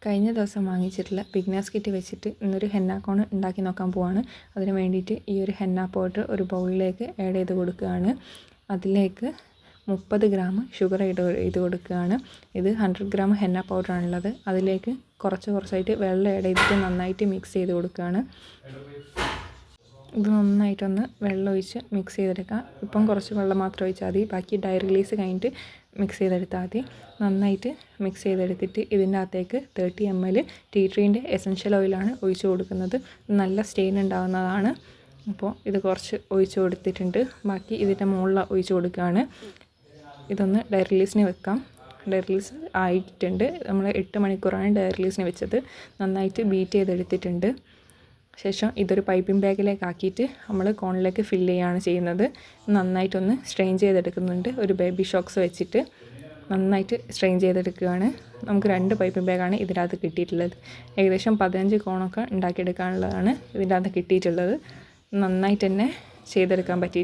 കഴിഞ്ഞ ദിവസം വാങ്ങിച്ചിട്ടുള്ള beginners kit വെച്ചിട്ട് ഇന്നൊരു ഹെന്ന കോൺ ഉണ്ടാക്കി നോക്കാൻ പോവാണ്. അതിന് വേണ്ടിയിട്ട് ഈ ഒരു ഹെന്ന പൗഡർ ഒരു ബൗളിലേക്ക് ആഡ് ചെയ്ത് കൊടുക്കുകയാണ്. അതിലേക്ക് 30 ഗ്രാം ഷുഗർ ചെയ്ത് കൊടുക്കുകയാണ്. ഇത് 100 ഗ്രാം ഹെന്ന പൗഡറാണുള്ളത്. അതിലേക്ക് കുറച്ചായിട്ട് വെള്ളം ആഡ് ചെയ്തിട്ട് നന്നായിട്ട് മിക്സ് ചെയ്ത് കൊടുക്കുകയാണ്. ഇത് നന്നായിട്ടൊന്ന് വെള്ളം ഒഴിച്ച് മിക്സ് ചെയ്തെടുക്കാം. ഇപ്പം കുറച്ച് വെള്ളം മാത്രം ഒഴിച്ചാൽ മതി, ബാക്കി ഡ്രൈ റിലീസ് കഴിഞ്ഞിട്ട് മിക്സ് ചെയ്തെടുത്താൽ മതി. നന്നായിട്ട് മിക്സ് ചെയ്തെടുത്തിട്ട് ഇതിൻ്റെ അകത്തേക്ക് 30 ml ടീ ട്രീൻ്റെ എസൻഷ്യൽ ഓയിലാണ് ഒഴിച്ച് കൊടുക്കുന്നത്. നല്ല സ്റ്റെയിൻ ഉണ്ടാകുന്നതാണ്. അപ്പോൾ ഇത് കുറച്ച് ഒഴിച്ച് കൊടുത്തിട്ടുണ്ട്. ബാക്കി ഇതിൻ്റെ മുകളിൽ ഒഴിച്ച് കൊടുക്കുകയാണ്. ഇതൊന്ന് ഡ്രൈ റിലീസിന് വെക്കാം. ഡ്രൈ റിലീസ് ആയിട്ടുണ്ട്. നമ്മൾ 8 മണിക്കൂറാണ് ഡ്രൈ റിലീസിന് വെച്ചത്. നന്നായിട്ട് ബീറ്റ് ചെയ്തെടുത്തിട്ടുണ്ട്. ശേഷം ഇതൊരു പൈപ്പിംഗ് ബാഗിലേക്ക് ആക്കിയിട്ട് നമ്മൾ കോണിലേക്ക് ഫില്ല് ചെയ്യുകയാണ് ചെയ്യുന്നത്. നന്നായിട്ടൊന്ന് സ്ട്രെയിൻ ചെയ്തെടുക്കുന്നുണ്ട്. ഒരു ബേബി ഷോക്സ് വെച്ചിട്ട് നന്നായിട്ട് സ്ട്രെയിൻ ചെയ്തെടുക്കുകയാണ്. നമുക്ക് 2 പൈപ്പിംഗ് ബാഗാണ് ഇതിൻ്റെ അകത്ത് കിട്ടിയിട്ടുള്ളത്. ഏകദേശം 15 കോണൊക്കെ ഉണ്ടാക്കിയെടുക്കാനുള്ളതാണ് ഇതിൻ്റെ അകത്ത് കിട്ടിയിട്ടുള്ളത്. നന്നായിട്ട് തന്നെ ചെയ്തെടുക്കാൻ പറ്റിയിട്ട്